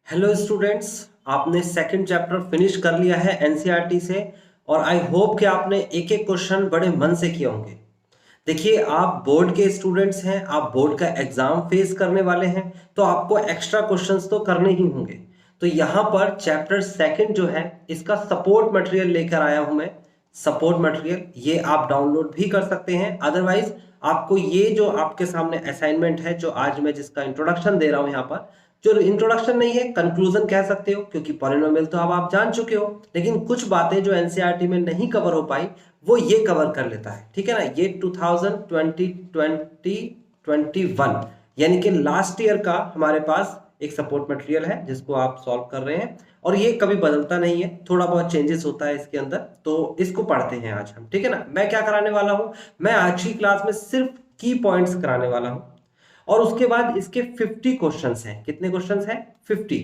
Hello students, आपने second chapter finish कर लिया है एनसीईआरटी से। और आई होप कि आपने एक एक क्वेश्चन बड़े मन से किए होंगे। देखिए, आप बोर्ड के स्टूडेंट्स हैं, आप बोर्ड का एग्जाम फेस करने वाले हैं, तो आपको एक्स्ट्रा क्वेश्चंस तो करने ही होंगे। तो यहाँ पर चैप्टर सेकंड जो है, इसका सपोर्ट मटेरियल लेकर आया हूं मैं। सपोर्ट मटेरियल ये आप डाउनलोड भी कर सकते हैं, अदरवाइज आपको ये जो आपके सामने असाइनमेंट है, जो आज मैं जिसका इंट्रोडक्शन दे रहा हूं यहाँ पर, जो इंट्रोडक्शन नहीं है, कंक्लूजन कह सकते हो, क्योंकि पॉलिनोमियल तो अब आप जान चुके हो, लेकिन कुछ बातें जो एनसीईआरटी में नहीं कवर हो पाई वो ये कवर कर लेता है। ठीक है ना। ये 2020-2021 यानी कि लास्ट ईयर का हमारे पास एक सपोर्ट मटेरियल है जिसको आप सॉल्व कर रहे हैं, और ये कभी बदलता नहीं है, थोड़ा बहुत चेंजेस होता है इसके अंदर, तो इसको पढ़ते हैं आज हम। ठीक है ना। मैं क्या कराने वाला हूं, मैं आज की क्लास में सिर्फ की पॉइंट्स कराने वाला हूं, और उसके बाद इसके 50 क्वेश्चंस हैं। कितने क्वेश्चंस हैं? 50।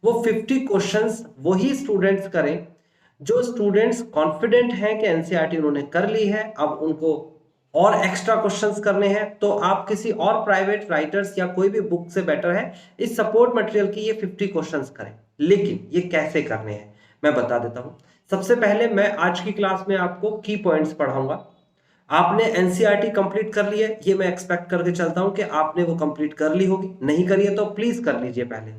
वो 50 क्वेश्चंस वही स्टूडेंट्स करें जो स्टूडेंट्स कॉन्फिडेंट हैं कि एनसीईआरटी उन्होंने कर ली है, अब उनको और एक्स्ट्रा क्वेश्चंस करने हैं, तो आप किसी और प्राइवेट राइटर्स या कोई भी बुक से बेटर है इस सपोर्ट मटेरियल की ये 50 क्वेश्चंस करें। लेकिन ये कैसे करने हैं मैं बता देता हूं। सबसे पहले मैं आज की क्लास में आपको की पॉइंट्स पढ़ाऊंगा। आपने एनसीईआरटी कंप्लीट कर ली है, ये मैं एक्सपेक्ट करके चलता हूं कि आपने वो कंप्लीट कर ली होगी। नहीं करी है तो प्लीज कर लीजिए पहले।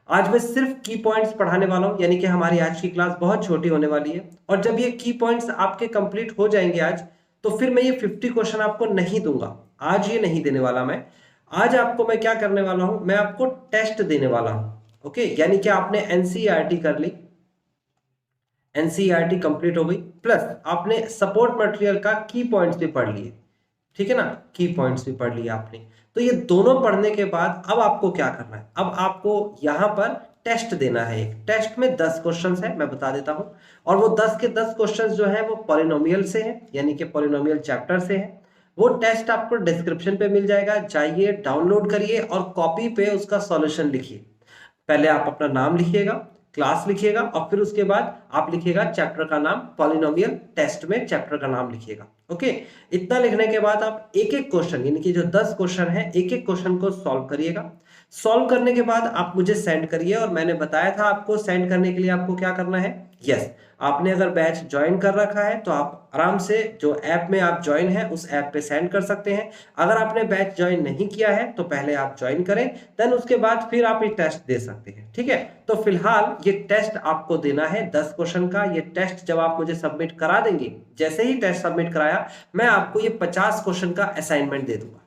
आज मैं सिर्फ की पॉइंट्स पढ़ाने वाला हूं, यानी कि हमारी आज की क्लास बहुत छोटी होने वाली है, और जब ये की पॉइंट्स आपके कंप्लीट हो जाएंगे आज, तो फिर मैं ये 50 क्वेश्चन आपको नहीं दूंगा। आज ये नहीं देने वाला मैं। आज आपको मैं क्या करने वाला हूं, मैं आपको टेस्ट देने वाला हूं। ओके, यानी कि आपने एनसीईआरटी कर ली, एनसीईआरटी कंप्लीट हो गई, प्लस आपने सपोर्ट मटेरियल का की पॉइंट्स भी पढ़ लिए। ठीक है ना। की पॉइंट्स भी पढ़ लिए आपने। तो ये दोनों पढ़ने के बाद अब आपको क्या करना है, अब आपको यहां पर टेस्ट देना है। एक टेस्ट में 10 क्वेश्चंस है, मैं बता देता हूं। और वो 10 के 10 क्वेश्चंस जो है वो पॉलिनोमियल से है, यानी कि पॉलिनोमियल चैप्टर से है। वो टेस्ट आपको डिस्क्रिप्शन पे मिल जाएगा, जाइए डाउनलोड करिए और कॉपी पे उसका सॉल्यूशन लिखिए। पहले आप अपना नाम लिखिएगा, क्लास लिखिएगा, और फिर उसके बाद आप लिखिएगा चैप्टर का नाम, पॉलिनोमियल टेस्ट में चैप्टर का नाम लिखिएगा। ओके, इतना लिखने के बाद आप एक एक क्वेश्चन, यानी कि जो 10 क्वेश्चन है, एक एक क्वेश्चन को सॉल्व करिएगा। सॉल्व करने के बाद आप मुझे सेंड करिए, और मैंने बताया था आपको सेंड करने के लिए आपको क्या करना है। यस, आपने अगर बैच ज्वाइन कर रखा है तो आप आराम से जो ऐप में आप ज्वाइन है उस ऐप पे सेंड कर सकते हैं। अगर आपने बैच ज्वाइन नहीं किया है तो पहले आप ज्वाइन करें, देन उसके बाद फिर आप ये टेस्ट दे सकते हैं। ठीक है। तो फिलहाल ये टेस्ट आपको देना है 10 क्वेश्चन का। ये टेस्ट जब आप मुझे सबमिट करा देंगे, जैसे ही टेस्ट सबमिट कराया, मैं आपको ये 50 क्वेश्चन का असाइनमेंट दे दूंगा।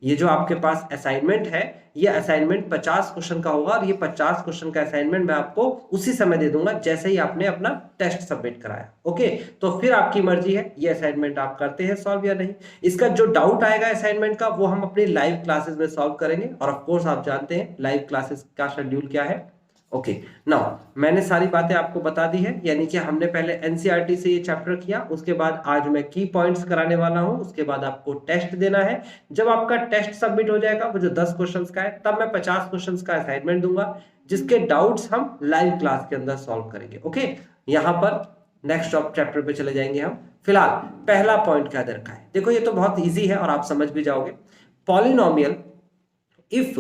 ये जो आपके पास असाइनमेंट है, ये असाइनमेंट 50 क्वेश्चन का होगा, और ये 50 क्वेश्चन का असाइनमेंट मैं आपको उसी समय दे दूंगा जैसे ही आपने अपना टेस्ट सबमिट कराया। ओके, तो फिर आपकी मर्जी है ये असाइनमेंट आप करते हैं सॉल्व या नहीं। इसका जो डाउट आएगा असाइनमेंट का, वो हम अपनी लाइव क्लासेस में सॉल्व करेंगे, और ऑफ कोर्स आप जानते हैं लाइव क्लासेस का शेड्यूल क्या है। ओके, नाउ मैंने सारी बातें आपको बता दी है, यानी कि हमने पहले एनसीईआरटी से ये चैप्टर किया, उसके बाद आज मैं की पॉइंट्स कराने वाला हूं, उसके बाद आपको टेस्ट देना है। जब आपका टेस्ट सबमिट हो जाएगा, वो जो 10 क्वेश्चंस का है, तब मैं 50 क्वेश्चंस का असाइनमेंट दूंगा, जिसके डाउट्स हम लाइव क्लास के अंदर सॉल्व करेंगे। ओके, यहां पर नेक्स्ट चैप्टर पे चले जाएंगे हम। फिलहाल पहला पॉइंट क्या दे रखा है, देखो ये तो बहुत ईजी है और आप समझ भी जाओगे। Polynomial if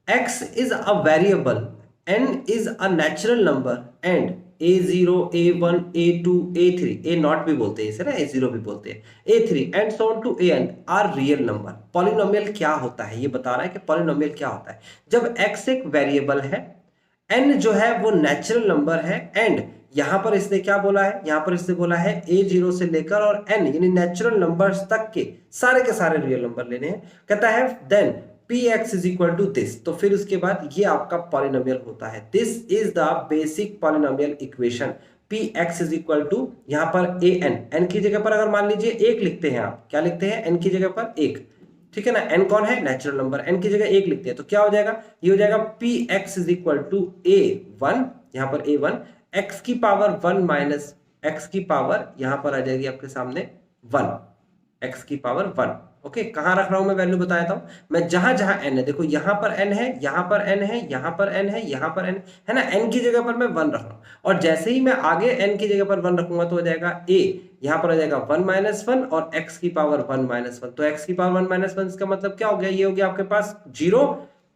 x is a variable, n is a natural number, and a0 a1 a2 a3 a not भी बोलते हैं इसे ना, a0 भी बोलते हैं, a3 and so on to an are real number। Polynomial क्या होता है, ये बता रहा है कि पॉलिनोमियल क्या होता है। जब x एक वेरिएबल है, n जो है वो नेचुरल नंबर है, एंड यहां पर इसने क्या बोला है, यहां पर इसने बोला है a0 से लेकर और n यानी नेचुरल नंबर्स तक के सारे रियल नंबर लेने हैं। कहता है then px is equal to this, तो फिर उसके बाद ये आपका पॉलिनोमियल होता है। This is the basic polynomial equation. px is equal to यहां पर n की जगह पर अगर मान लीजिए 1 लिखते हैं, आप क्या लिखते हैं, n की जगह पर 1। ठीक है ना। n कौन है, नेचुरल नंबर, n की जगह 1 लिखते हैं, तो क्या हो जाएगा, ये हो जाएगा px is equal to a1, यहां पर a1, x की पावर 1 माइनस x की पावर यहां पर आ जाएगी आपके सामने 1, x की पावर 1। ओके, कहां रख रहा हूं मैं, वैल्यू बता देता हूं मैं, जहां जहां n है, देखो यहां पर n है, यहां पर n है, यहां पर n है, यहां पर n है ना, n की जगह पर मैं 1 रख रहा हूं, और जैसे ही मैं आगे n की जगह पर 1 रखूंगा तो हो जाएगा a, यहां पर आ जाएगा 1 माइनस 1 और x की पावर 1 माइनस 1, तो x की पावर 1 माइनस 1 इसका मतलब क्या हो गया, ये हो गया आपके पास 0,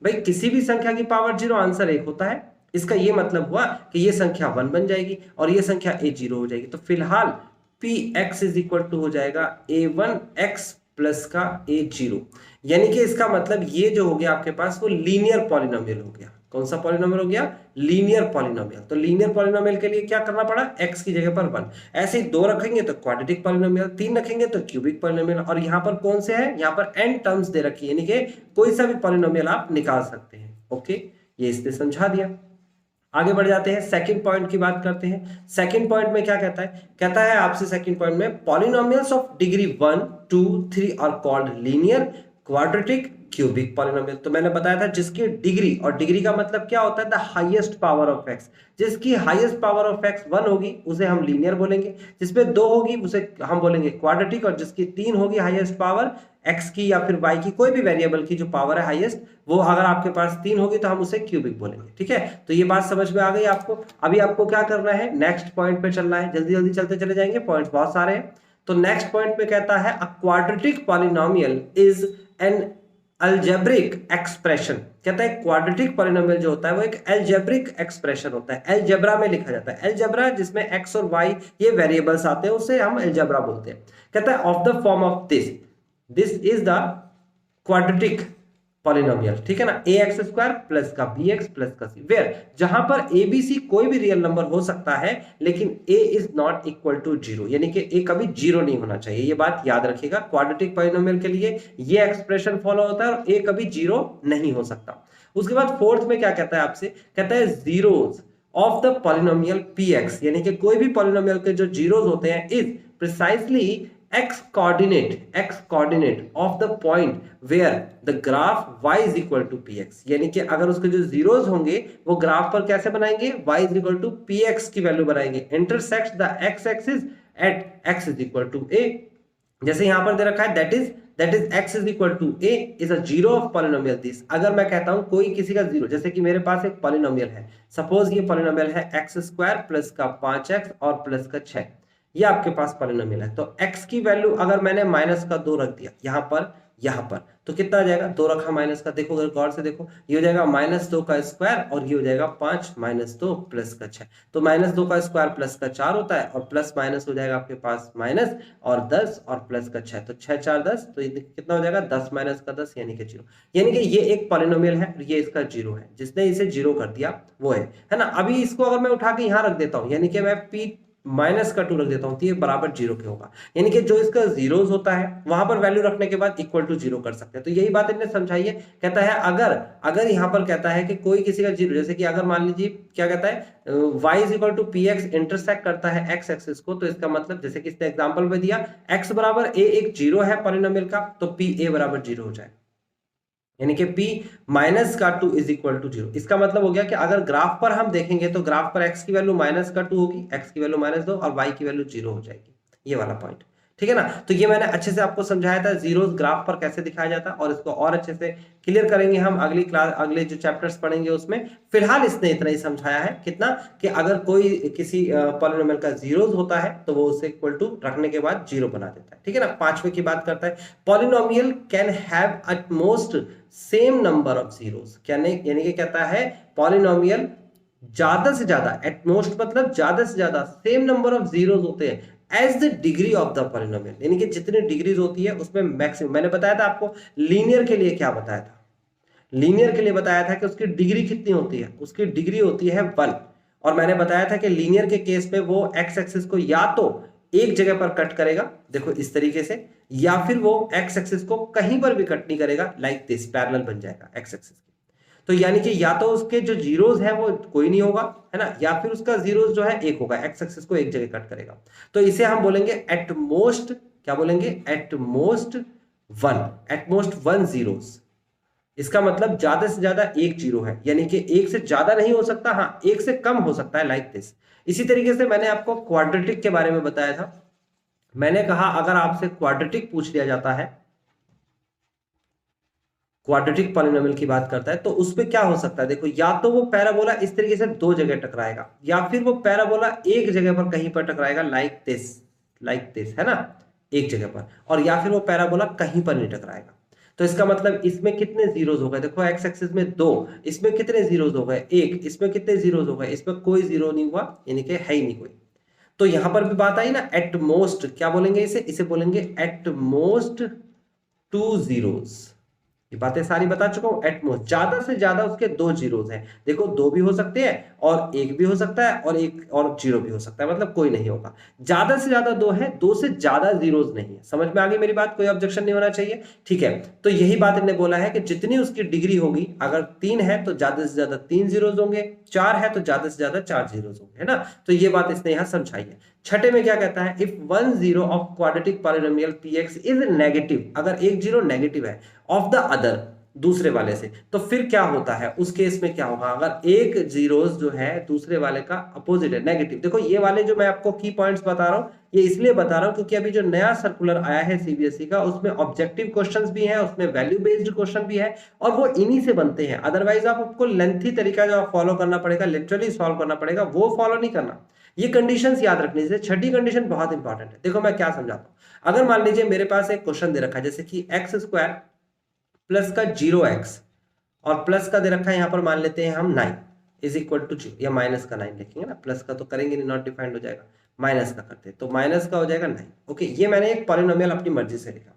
भाई किसी भी संख्या की पावर 0 आंसर 1 होता है। इसका ये मतलब हुआ कि ये संख्या 1 बन जाएगी और ये संख्या a0 हो जाएगी। तो फिलहाल px इज इक्वल टू हो जाएगा a1x प्लस का a0, यानी कि इसका मतलब ये जो हो गया आपके पास वो लीनियर पॉलिनोमियल हो गया। कौन सा पॉलिनोमियल हो गया? Linear polynomial. तो लीनियर पॉलिनोमियल के लिए क्या करना पड़ा? x की जगह पर 1। ऐसे ही 2 रखेंगे तो क्वाड्रेटिक पॉलिनोमियल, 3 रखेंगे तो क्यूबिक पॉलिनोमियल, और यहाँ पर कौन से है? यहाँ पर n टर्म्स दे रखी है, यानी कि कोई सा भी पॉलिनोमियल आप निकाल सकते हैं। ओके, ये इसने समझा दिया। आगे बढ़ जाते हैं, सेकंड पॉइंट की बात करते हैं। सेकंड पॉइंट में क्या कहता है? कहता है आपसे सेकंड पॉइंट में polynomials of degree 1, 2, 3 are called linear, quadratic, cubic polynomial. तो मैंने बताया था जिसकी डिग्री, और डिग्री का मतलब क्या होता है? The highest power of x. जिसकी हाईएस्ट पावर ऑफ एक्स 1 होगी उसे हम लीनियर बोलेंगे, जिसमें 2 होगी उसे हम बोलेंगे क्वाड्रेटिक, और जिसकी 3 होगी हाईएस्ट पावर एक्स की या फिर वाई की, कोई भी वेरिएबल की जो पावर है हाईएस्ट, वो अगर आपके पास 3 होगी तो हम उसे क्यूबिक बोलेंगे। ठीक है, तो ये बात समझ में आ गई आपको। अभी आपको क्या करना है? नेक्स्ट पॉइंट पे चलना है, जल्दी जल्दी चलते चले जाएंगे, पॉइंट्स बहुत सारे हैं। तो नेक्स्ट पॉइंट में कहता है a quadratic polynomial is an algebraic expression. कहता है क्वाड्रेटिक पॉलिनोमियल जो होता है वो एक अलजेब्रिक एक्सप्रेशन होता है, अलजेब्रा में लिखा जाता है। अलजेब्रा जिसमें एक्स और वाई ये वेरिएबल्स आते हैं उसे हम अलजेब्रा बोलते हैं। कहता है of the form of this is the quadratic polynomial. ठीक है ना, ax स्क्वायर प्लस का bx प्लस का c, वेयर जहां पर a b c कोई भी रियल नंबर हो सकता है लेकिन a is not equal to 0, यानी कि a कभी 0 नहीं होना चाहिए। ये बात याद रखिएगा, क्वाड्रेटिक पॉलिनोमियल के लिए ये एक्सप्रेशन फॉलो होता है और a कभी 0 नहीं हो सकता। उसके बाद फोर्थ में क्या कहता है आपसे? कहता है zeros of the polynomial px, यानी कि कोई भी पॉलिनोमियल के जो जीरोस होते हैं is precisely x coordinate of the point where the graph y is equal to px, यानी कि अगर उसके जो जीरोस होंगे वो ग्राफ पर कैसे बनाएंगे? y is equal to px की वैल्यू बनाएंगे। intersects the x axis at x is equal to a, जैसे यहां पर दे रखा है that is x is equal to a is a zero of polynomial this। अगर मैं कहता हूं कोई किसी का जीरो, जैसे कि मेरे पास एक पॉलिनोमियल है, सपोज ये पॉलिनोमियल है x स्क्वायर प्लस का 5x और प्लस का 6, ये आपके पास पॉलिनोमियल है। तो x की वैल्यू अगर मैंने माइनस का 2 रख दिया यहां पर तो कितना आ जाएगा? 2 रखा माइनस का, देखो अगर गौर से देखो, ये हो जाएगा -2 का स्क्वायर और ये हो जाएगा 5 -2 प्लस का 6। तो -2 का स्क्वायर प्लस का 4 होता है और प्लस माइनस हो जाएगा आपके पास माइनस और 10 और प्लस का 6, तो 6 4 10, तो ये कितना हो जाएगा? 10 माइनस का 10 यानी कि 0। यानी कि ये एक पॉलिनोमियल है और ये इसका 0 है, जिसने इसे 0 कर दिया वो है ना। अभी इसको अगर मैं उठा के यहाँ रख देता हूँ, यानी कि मैं p माइनस का 2 रख देता हूं तो ये बराबर 0 के होगा, यानी कि जो इसका जीरोस होता है वहां पर वैल्यू रखने के बाद इक्वल टू 0 कर सकते हैं। तो यही बात इन्हें समझाई है। कहता है अगर यहां पर कहता है कि कोई किसी का जीरो, जैसे कि अगर मान लीजिए क्या कहता है y is equal to px intersect करता है x एक्सिस को, तो इसका मतलब जैसे कि इसने एग्जांपल में दिया x बराबर a एक 0 है पॉलिनोमियल का, तो pa बराबर 0 हो जाए, यानी कि p माइनस का 2 इज इक्वल टू 0। इसका मतलब हो गया कि अगर ग्राफ पर हम देखेंगे तो ग्राफ पर x की वैल्यू -2 होगी, x की वैल्यू -2 और y की वैल्यू 0 हो जाएगी, ये वाला पॉइंट। ठीक है ना, तो ये मैंने अच्छे से आपको समझाया था जीरोस ग्राफ पर कैसे दिखाया जाता है, और इसको और अच्छे से क्लियर करेंगे हम अगली क्लास, अगले जो चैप्टर्स पढ़ेंगे उसमें। फिलहाल इसने इतना ही समझाया है, कितना कि अगर कोई किसी पॉलिनोमियल का जीरोस होता है तो वो उसे इक्वल टू रखने के बाद 0 बना देता है। ठीक है ना, पांचवे की बात करता है, polynomial can have at most same number of zeros, यानी कि कहता है पॉलिनोमियल ज्यादा से ज्यादा, एट मोस्ट मतलब ज्यादा से ज्यादा, सेम नंबर ऑफ जीरोस होते हैं as the degree of the polynomial, यानी कि जितनी डिग्रीज होती है उसमें मैक्सिमम। मैंने बताया था आपको लीनियर के लिए क्या बताया था? लीनियर के लिए बताया था कि उसकी डिग्री कितनी होती है? उसकी डिग्री होती है 1। और मैंने बताया था कि लीनियर के केस में वो एक्स एक्सिस को या तो एक जगह पर कट करेगा, देखो इस तरीके से, या फिर वो एक्स एक्सिस को कहीं पर भी कट नहीं करेगा, लाइक दिस पैरेलल बन जाएगा एक्स एक्सिस। तो यानी कि या तो उसके जो जीरोस है वो कोई नहीं होगा, है ना, या फिर उसका जीरोस जो है एक होगा, एक्स एक्सिस को एक जगह कट करेगा। तो इसे हम बोलेंगे एट मोस्ट, क्या बोलेंगे? At most 1 zeros. इसका मतलब ज्यादा से ज्यादा एक जीरो है, यानी कि एक से ज्यादा नहीं हो सकता, हाँ एक से कम हो सकता है, लाइक दिस। इसी तरीके से मैंने आपको क्वाड्रेटिक के बारे में बताया था। मैंने कहा अगर आपसे क्वाड्रेटिक पूछ लिया जाता है, क्वाड्रेटिक पॉलिनोमियल की बात करता है, तो उसमें क्या हो सकता है? देखो, या तो वो पैराबोला इस तरीके से 2 जगह टकराएगा, या फिर वो पैराबोला एक जगह पर कहीं पर टकराएगा, लाइक दिस है ना, एक जगह पर, और या फिर वो पैराबोला कहीं पर नहीं टकराएगा। तो इसका मतलब इसमें कितने जीरोज हो गए, देखो एक्स एक्सिस में 2, इसमें कितने जीरोज हो गए 1, इसमें कितने जीरोज हो गए, इसमें कोई जीरो नहीं हुआ, यानी कि है ही नहीं कोई। तो यहां पर भी बात आई ना, एट मोस्ट क्या बोलेंगे इसे, इसे बोलेंगे एट मोस्ट 2 जीरोज। ये बातें सारी बता चुका हूं, एटमोस्ट ज्यादा से ज्यादा उसके 2 जीरोज हैं, देखो 2 भी हो सकते हैं और 1 भी हो सकता है और 1 और 0 भी हो सकता है, मतलब कोई नहीं होगा। ज्यादा से ज्यादा 2 है, 2 से ज्यादा जीरोज नहीं है। समझ में आ गई मेरी बात, कोई ऑब्जेक्शन नहीं होना चाहिए, ठीक है। तो यही बात इन्होंने बोला है कि जितनी उसकी डिग्री होगी, अगर 3 है तो ज्यादा से ज्यादा 3 जीरोज होंगे, 4 है तो ज्यादा से ज्यादा 4 जीरोज होंगे, है ना। तो ये बात इसने यहां समझाई है। छठे में क्या कहता है, if one zero of quadratic polynomial px is negative, अगर एक जीरो नेगेटिव है ऑफ द अदर, दूसरे वाले से, तो फिर क्या होता है उस केस में क्या होगा, अगर एक जीरोस जो है दूसरे वाले का अपोजिट है, नेगेटिव। देखो ये वाले जो मैं आपको की पॉइंट्स बता रहा हूं, ये इसलिए बता रहा हूं क्योंकि अभी जो नया सर्कुलर आया है सीबीएसई का, उसमें ऑब्जेक्टिव क्वेश्चंस भी है, उसमें वैल्यू बेस्ड क्वेश्चन भी है, और वो इन्हीं से बनते हैं। अदरवाइज आपको लेंथी तरीका जो फॉलो करना पड़ेगा, लिटरली सॉल्व करना पड़ेगा, वो फॉलो नहीं करना। ये कंडीशंस याद रखने से, छठी कंडीशन बहुत इंपॉर्टेंट है। देखो मैं क्या समझाता हूं, अगर मान लीजिए मेरे पास एक क्वेश्चन दे रखा है, जैसे कि एक्स स्क्वायर प्लस का 0x और प्लस का दे रखा है, यहां पर मान लेते हैं हम 9 इज इक्वल टू 0, या माइनस का 9 लिखेंगे ना, प्लस का तो करेंगे नहीं, नॉट डिफाइंड हो जाएगा, माइनस का करते हैं तो माइनस का हो जाएगा 9। ओके, ये मैंने एक पॉलिनोमियल अपनी मर्जी से लिखा।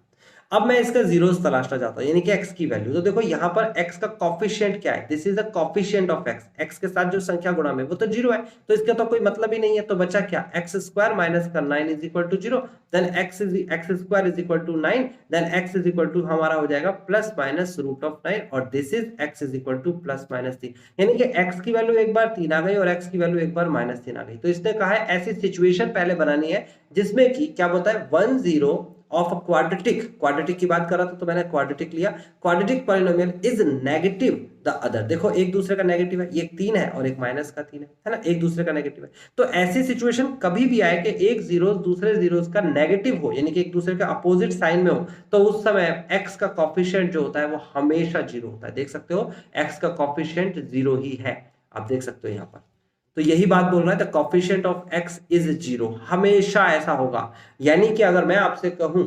अब मैं इसका जीरोस तलाशना चाहता हूं, यानी कि x की वैल्यू। तो देखो यहां पर x का कॉफिशिएंट क्या है, this is the coefficient of x, x के साथ जो संख्या गुणा में वो तो 0 है, तो इसका तो कोई मतलब ही नहीं है। तो बचा क्या, एक्स स्क्वायर माइनस का 9 is equal to 0, then x square is equal to 9, then x is equal to हमारा हो जाएगा प्लस माइनस रूट ऑफ 9, और this is x is equal to plus minus 3, यानी कि x की वैल्यू एक बार 3 आ गई और x की वैल्यू एक बार माइनस 3 आ गई। तो इसने कहा है ऐसी सिचुएशन पहले बनानी है जिसमें कि क्या बोलता है, 1 0 ऑफ क्वाड्रेटिक की बात कर रहा था तो मैंने क्वाड्रेटिक लिया, quadratic polynomial is negative the other. देखो एक दूसरे का नेगेटिव है, ये 3 है और एक माइनस का 3 है ना, एक दूसरे का नेगेटिव है। तो ऐसी सिचुएशन कभी भी आए कि एक जीरो दूसरे जीरोस का नेगेटिव हो, यानी कि एक दूसरे का अपोजिट साइन में हो, तो उस समय एक्स का कॉफिशिएंट जो होता है वो हमेशा 0 होता है। देख सकते हो एक्स का कॉफिशिएंट 0 ही है, आप देख सकते हो यहाँ पर। तो यही बात बोल रहा है, the coefficient of x is 0, हमेशा ऐसा होगा। यानी कि अगर मैं आपसे कहूं,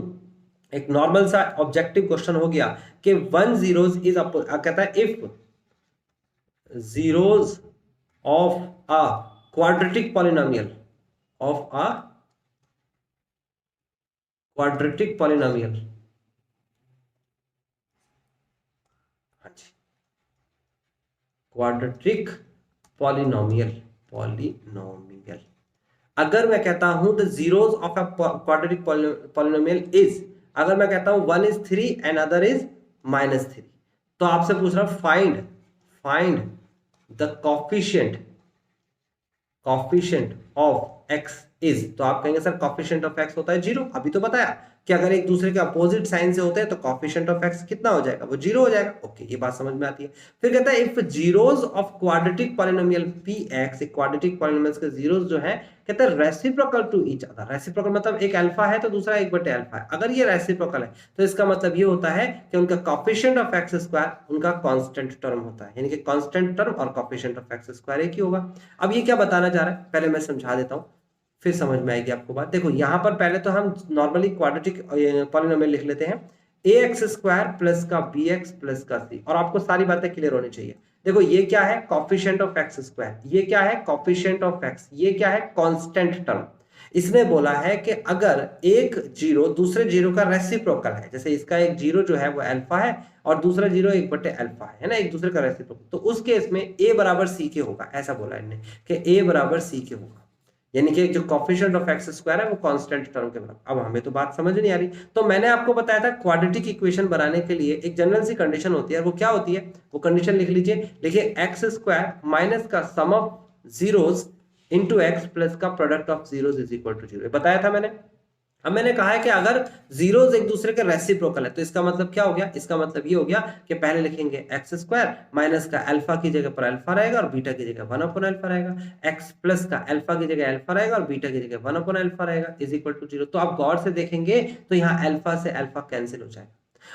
एक नॉर्मल सा ऑब्जेक्टिव क्वेश्चन हो गया कि 1 जीरोस इज, कहता है if zeros of a quadratic polynomial of a quadratic polynomial, हाँ जी, क्वाड्रेटिक पॉलिनोमियल, अगर मैं कहता हूं the zeros of a quadratic polynomial is, अगर मैं कहता हूं 1 इज 3 एंड अदर इज -3, तो आपसे पूछ रहा हूं find the coefficient of x is, तो आप कहेंगे सर कॉफिशिएंट ऑफ एक्स होता है 0, अभी तो बताया कि अगर एक दूसरे के अपोजिट साइन से होते हैं तो कॉफिशिएंट ऑफ एक्स कितना हो जाएगा, वो 0 हो जाएगा। ओके, ये बात समझ में आती है। फिर कहता है if zeros of quadratic polynomial px, एक क्वाड्रेटिक पॉलिनोमियल्स के जीरोस जो है, कहता है reciprocal to each other. Reciprocal मतलब एक अल्फा है तो दूसरा 1/अल्फा है, अगर ये रेसिप्रोकल है तो इसका मतलब ये होता है कि उनका कॉफिशिएंट ऑफ एक्स स्क्वायर उनका कांस्टेंट टर्म होता है, यानी कि कांस्टेंट टर्म और कॉफिशिएंट ऑफ एक्स स्क्वायर एक ही होगा। अब ये क्या बताना चाह रहा है, पहले मैं समझा देता हूं, फिर समझ में आएगी आपको बात। देखो यहां पर पहले तो हम नॉर्मली क्वाड्रेटिक पॉलिनोमियल लिख लेते हैं, ax स्क्वायर प्लस का bx प्लस का c, और आपको सारी बातें क्लियर होनी चाहिए। देखो ये क्या है, कॉफिशिएंट ऑफ एक्स स्क्वायर, ये क्या है, कॉफिशिएंट ऑफ एक्स, ये क्या है, कांस्टेंट टर्म। इसने बोला है कि अगर एक जीरो दूसरे जीरो का रेसिप्रोकल है, जैसे इसका एक जीरो जो है वो अल्फा है और दूसरा जीरो 1/अल्फा है ना, एक दूसरे का रेसिप्रोकल, तो उस केस में a बराबर c के होगा, ऐसा बोला इन्होंने कि a बराबर c के होगा, यानी कि जो कॉफिशिएंट ऑफ एक्स स्क्वायर है वो कांस्टेंट टर्म के बराबर। अब हमें तो बात समझ नहीं आ रही, तो मैंने आपको बताया था क्वाड्रेटिक इक्वेशन बनाने के लिए एक जनरल सी कंडीशन होती है, वो क्या होती है, वो कंडीशन लिख लीजिए, देखिए एक्स स्क्वायर माइनस का sum of zeros into x plus का product of zeros is equal to 0, बताया था मैंने। अब मैंने कहा है कि अगर जीरोस एक दूसरे के रेसिप्रोकल है तो इसका मतलब क्या हो गया, इसका मतलब ये हो गया कि पहले लिखेंगे एक्स स्क्वायर माइनस का अल्फा की जगह पर अल्फा रहेगा और बीटा की जगह 1/अल्फा रहेगा, एक्स प्लस का अल्फा की जगह अल्फा रहेगा और बीटा की जगह 1/अल्फा रहेगा इज इक्वल टू 0। तो आप गौर से देखेंगे तो यहाँ अल्फा से अल्फा कैंसिल हो जाएगा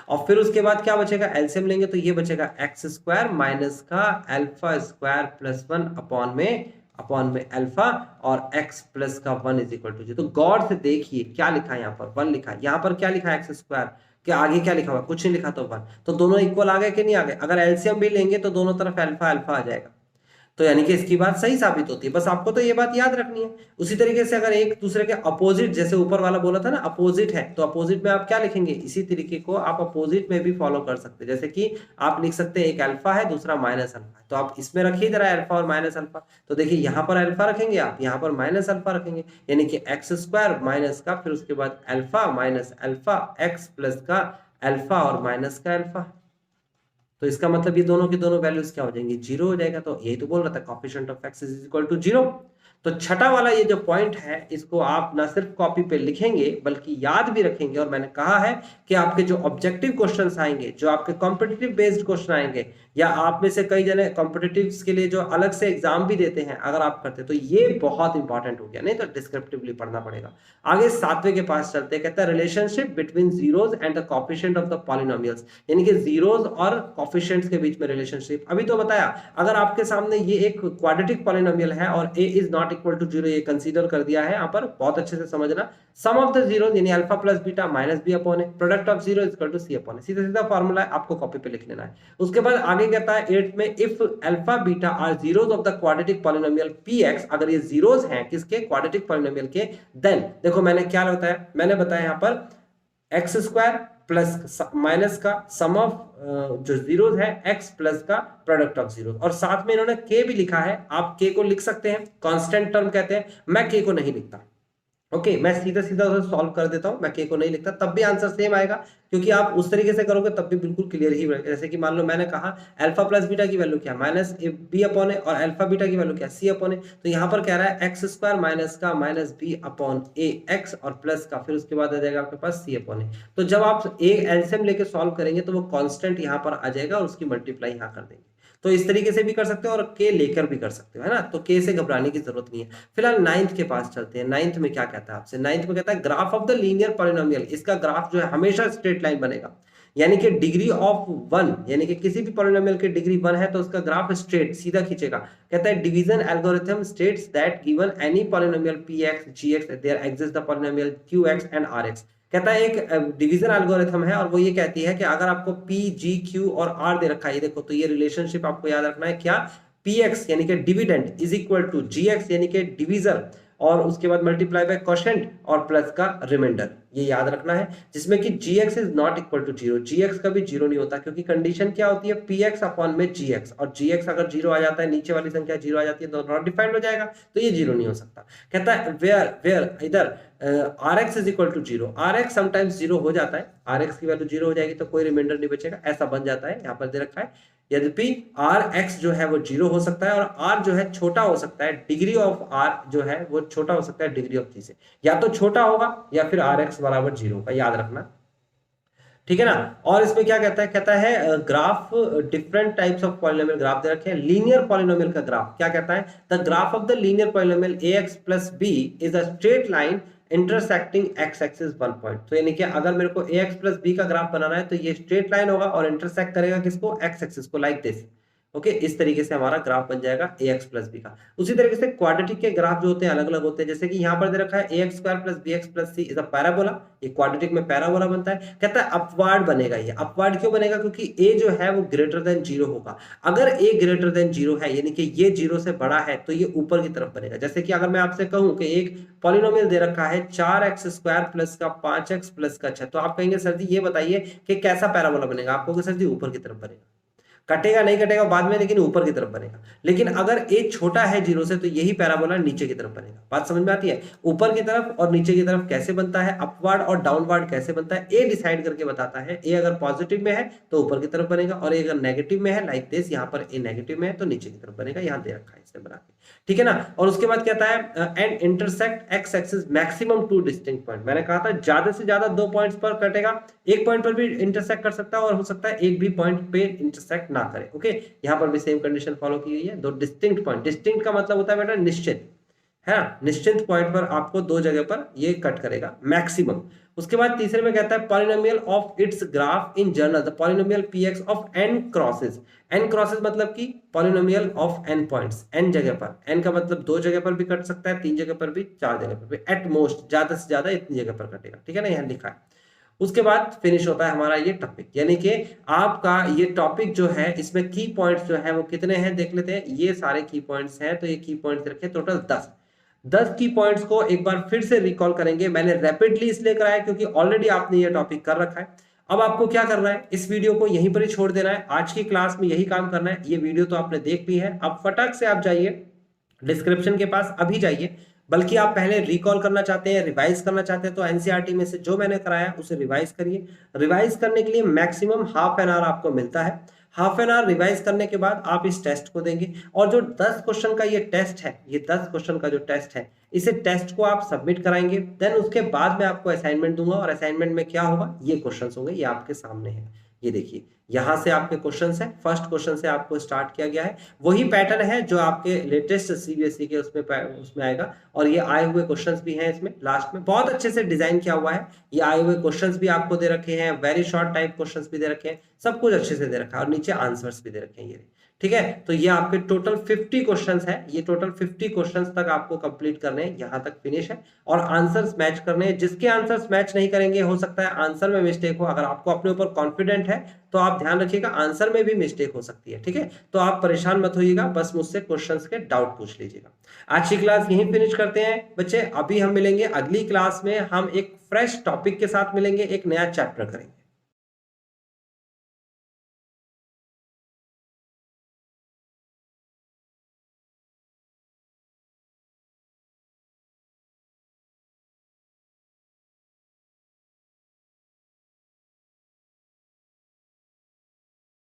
और फिर उसके बाद क्या बचेगा, एलसीएम लेंगे तो ये बचेगा एक्स स्क्वायर माइनस का अल्फा स्क्वायर प्लस 1 अपॉन में अल्फा और x प्लस का 1 इज इक्वल टू 0। तो गौर से देखिए क्या लिखा है, यहाँ पर 1 लिखा है, यहाँ पर क्या लिखा है एक्स स्क्वायर कि आगे क्या लिखा हुआ, कुछ नहीं लिखा तो 1, तो दोनों इक्वल आ गए कि नहीं आ गए। अगर एलसीएम भी लेंगे तो दोनों तरफ अल्फा अल्फा आ जाएगा, तो यानी कि इसकी बात सही साबित होती है। बस आपको तो ये बात याद रखनी है। उसी तरीके से अगर एक दूसरे के अपोजिट, जैसे ऊपर वाला बोला था ना अपोजिट है, तो अपोजिट में आप क्या लिखेंगे, इसी तरीके को आप अपोजिट में भी फॉलो कर सकते हैं। जैसे कि आप लिख सकते हैं एक अल्फा है दूसरा माइनस अल्फा है, तो आप इसमें रखिए जरा अल्फा और माइनस अल्फा। तो देखिए यहाँ पर अल्फा रखेंगे आप, यहाँ पर माइनस अल्फा रखेंगे, यानी कि एक्स स्क्वायर माइनस का फिर उसके बाद alpha minus alpha x plus का अल्फा और माइनस का अल्फा। तो इसका मतलब ये दोनों की दोनों वैल्यूज क्या हो जाएंगी, जीरो हो जाएगा। तो यही तो बोल रहा था coefficient of x is equal to zero. तो छठा वाला ये जो पॉइंट है इसको आप ना सिर्फ कॉपी पे लिखेंगे बल्कि याद भी रखेंगे। और मैंने कहा है कि आपके जो ऑब्जेक्टिव क्वेश्चंस आएंगे, जो आपके कॉम्पिटिटिव बेस्ड क्वेश्चन आएंगे, या आप में से कई जने कॉम्पिटिटिव्स के लिए जो अलग से एग्जाम भी देते हैं, अगर आप करते तो ये बहुत इंपॉर्टेंट हो गया, नहीं तो डिस्क्रिप्टिवली पढ़ना पड़ेगा। आगे सातवें के पास चलते हैं, कहता है relationship between zeros and the coefficient of the polynomials, यानी कि जीरोस और कोएफिशिएंट्स के बीच में रिलेशनशिप। अभी तो बताया, अगर आपके सामने ये एक क्वाड्रेटिक पॉलिनोमियल है और a is not equal to zero, ये कंसीडर कर दिया है यहाँ पर, बहुत अच्छे से समझना। सम ऑफ द जीरोस यानी alpha plus beta minus B upon A, product of zero is equal to C upon A, सीधा सीधा फॉर्मूला है, आपको कॉपी पे लिख लेना है। उसके बाद आगे कहता है 8th में, if alpha beta are zeros of the quadratic polynomial px, अगर ये जीरोस हैं किसके, क्वाड्रेटिक पॉलिनोमियल के, देन देखो मैंने क्या बताया, मैंने बताया यहाँ पर एक्स स्क्वायर प्लस माइनस का सम ऑफ जो जीरोस है एक्स प्लस का प्रोडक्ट ऑफ जीरोस, और साथ में इन्होंने के भी लिखा है। आप के को लिख सकते हैं, कांस्टेंट टर्म कहते हैं, मैं के को नहीं लिखता। ओके मैं सीधा सीधा उसे सॉल्व कर देता हूं, मैं के को नहीं लिखता, तब भी आंसर सेम आएगा, क्योंकि आप उस तरीके से करोगे तब भी बिल्कुल क्लियर ही रहेगा। जैसे कि मान लो मैंने कहा अल्फा प्लस बीटा की वैल्यू क्या, माइनस बी अपॉन ए, और अल्फा बीटा की वैल्यू क्या, सी अपॉन ए। तो यहाँ पर कह रहा है एक्स स्क्वायर माइनस का माइनस बी अपॉन ए एक्स और प्लस का फिर उसके बाद आ जाएगा आपके पास सी अपॉन ए। तो जब आप ए एलसीएम लेके सॉल्व करेंगे तो वो कॉन्स्टेंट यहाँ पर आ जाएगा और उसकी मल्टीप्लाई यहाँ कर देंगे। तो इस तरीके से भी कर सकते हो और के लेकर भी कर सकते हो, है ना। तो के से घबराने की जरूरत नहीं है। फिलहाल 9th के पास चलते हैं। 9th में क्या कहता है आपसे, 9th में कहता है graph of the linear polynomial, इसका ग्राफ जो है हमेशा स्ट्रेट लाइन बनेगा, यानी कि डिग्री ऑफ 1, यानी कि किसी भी पॉलिनोमियल की डिग्री 1 है तो उसका ग्राफ स्ट्रेट सीधा खींचेगा। कहता है division algorithm states that given any polynomial px gx there exist the polynomial qx and rx। कहता है एक डिवीजन एल्गोरिथम है और वो ये कहती है कि अगर आपको p g q और r दे रखा है, ये देखो, तो ये रिलेशनशिप आपको याद रखना है क्या, px यानी कि dividend is equal to gx यानी कि डिवीजर, और उसके बाद मल्टीप्लाई बाय क्वोशेंट और प्लस का रिमाइंडर, ये याद रखना है। जिसमें कि gx is not equal to zero, gx कभी जीरो नहीं होता, क्योंकि कंडीशन क्या होती है, px अपॉन में gx, और gx अगर जीरो आ जाता है, नीचे वाली संख्या जीरो आ जाती है तो नॉट डिफाइंड हो जाएगा, तो ये जीरो नहीं हो सकता। कहता है वेयर इधर rx is equal to zero, rx sometimes zero हो जाता है, rx की वैल्यू जीरो हो जाएगी तो कोई रिमाइंडर नहीं बचेगा, ऐसा बन जाता है, यहाँ पर दे रखा है। यद्यपि rx जो है वो जीरो हो सकता है और r जो है छोटा हो सकता है, डिग्री ऑफ r जो है वो छोटा हो सकता है डिग्री ऑफ t से, या तो छोटा होगा या फिर rx बराबर जीरो होगा, याद रखना, ठीक है ना। और इसमें क्या कहता है, कहता है graph different types of polynomial graph दे रखे हैं। लीनियर पॉलिनोमियल का ग्राफ क्या कहता है, the graph of the linear polynomial ax plus b is a straight line intersecting x axis 1 point. तो यानी कि अगर मेरे को ax प्लस b का ग्राफ बनाना है तो ये स्ट्रेट लाइन होगा और इंटरसेक्ट करेगा किसको, x एक्सिस को, लाइक दिस। ओके इस तरीके से हमारा ग्राफ बन जाएगा ax प्लस बी का। उसी तरीके से क्वाड्रेटिक के ग्राफ जो होते हैं अलग अलग होते हैं, जैसे कि यहाँ पर दे रखा है ax square plus bx plus c is a parabola, ये क्वाड्रेटिक में पैराबोला बनता है। कहता है अपवार्ड बनेगा, ये अपवार्ड क्यों बनेगा, क्योंकि a जो है वो ग्रेटर देन जीरो होगा। अगर a ग्रेटर देन जीरो है यानी कि ये जीरो से बड़ा है तो ये ऊपर की तरफ बनेगा। जैसे कि अगर मैं आपसे कहूं कि एक पॉलिनोमियल दे रखा है 4x स्क्वायर प्लस का 5x प्लस का 6, तो आप कहेंगे सर जी ये बताइए कि कैसा पैराबोला बनेगा, आप कहोगे सर जी ऊपर की तरफ बनेगा, कटेगा नहीं कटेगा बाद में, लेकिन ऊपर की तरफ बनेगा। लेकिन अगर a छोटा है जीरो से तो यही पैराबोला नीचे की तरफ बनेगा। बात समझ में आती है, ऊपर की तरफ और नीचे की तरफ कैसे बनता है, अपवर्ड और डाउनवर्ड कैसे बनता है, a डिसाइड करके बताता है। a अगर पॉजिटिव में है तो ऊपर की तरफ बनेगा और a अगर नेगेटिव में है, लाइक दिस, यहाँ पर a नेगेटिव में है तो नीचे की तरफ बनेगा, यहाँ दे रखा है इसने बना के, ठीक है ना। और उसके बाद कहता है and intersect x axis maximum 2 distinct point. मैंने कहा था ज्यादा से ज्यादा 2 पॉइंट्स पर कटेगा, एक पॉइंट पर भी इंटरसेक्ट कर सकता है और हो सकता है एक भी पॉइंट पे इंटरसेक्ट ना करे। ओके यहाँ पर भी सेम कंडीशन फॉलो की गई है, 2 डिस्टिंक्ट पॉइंट। डिस्टिंक्ट का मतलब होता है बेटा निश्चित, है ना, निश्चित पॉइंट पर आपको 2 जगह पर ये कट करेगा मैक्सिमम। उसके बाद तीसरे में कहता है polynomial of its graph in general the polynomial px of n crosses. n crosses मतलब कि polynomial of n points, n जगह पर, n का मतलब 2 जगह पर भी कट सकता है, 3 जगह पर भी, 4 जगह पर भी, एट मोस्ट ज्यादा से ज्यादा इतनी जगह पर कटेगा, ठीक है ना, यहाँ लिखा है। उसके बाद फिनिश होता है हमारा ये टॉपिक, यानी कि आपका ये टॉपिक जो है इसमें की पॉइंट्स जो है वो कितने हैं देख लेते हैं। ये सारे की पॉइंट्स हैं, तो ये की पॉइंट्स रखे टोटल 10 की पॉइंट्स को एक बार फिर से रिकॉल करेंगे। मैंने रैपिडली इसलिए कराया क्योंकि ऑलरेडी आपने ये टॉपिक कर रखा है। अब आपको क्या करना है, इस वीडियो को यहीं पर ही छोड़ देना है, आज की क्लास में यही काम करना है। ये वीडियो तो आपने देख ली है, अब फटाक से आप जाइए डिस्क्रिप्शन के पास अभी जाइए, बल्कि आप पहले रिकॉल करना चाहते हैं, रिवाइज करना चाहते हैं तो एनसीईआरटी में से जो मैंने कराया उसे रिवाइज करिए। रिवाइज करने के लिए मैक्सिमम हाफ एन आवर आपको मिलता है। हाफ एन आवर रिवाइज करने के बाद आप इस टेस्ट को देंगे, और जो 10 क्वेश्चन का ये टेस्ट है, ये 10 क्वेश्चन का जो टेस्ट है, इसे टेस्ट को आप सबमिट कराएंगे। देन उसके बाद मैं आपको असाइनमेंट दूंगा, और असाइनमेंट में क्या होगा, ये क्वेश्चंस होंगे, ये आपके सामने है। ये देखिए यहां से आपके क्वेश्चंस हैं, फर्स्ट क्वेश्चन से आपको स्टार्ट किया गया है। वही पैटर्न है जो आपके लेटेस्ट सीबीएसई के उसमें आएगा, और ये आए हुए क्वेश्चंस भी हैं इसमें। लास्ट में बहुत अच्छे से डिजाइन किया हुआ है, ये आए हुए क्वेश्चंस भी आपको दे रखे हैं, वेरी शॉर्ट टाइप क्वेश्चंस भी दे रखे हैं, सब कुछ अच्छे से दे रखा है, और नीचे आंसर्स भी दे रखे हैं ये, ठीक है। तो ये आपके टोटल 50 क्वेश्चंस है, ये टोटल 50 क्वेश्चंस तक आपको कंप्लीट करने हैं, यहां तक फिनिश है। और आंसर्स मैच करने हैं, जिसके आंसर्स मैच नहीं करेंगे हो सकता है आंसर में मिस्टेक हो। अगर आपको अपने ऊपर कॉन्फिडेंट है तो आप ध्यान रखिएगा आंसर में भी मिस्टेक हो सकती है, ठीक है। तो आप परेशान मत होइएगा, बस मुझसे क्वेश्चंस के डाउट पूछ लीजिएगा। आज की क्लास यहीं फिनिश करते हैं बच्चे। अभी हम मिलेंगे अगली क्लास में, हम एक फ्रेश टॉपिक के साथ मिलेंगे, एक नया चैप्टर करेंगे।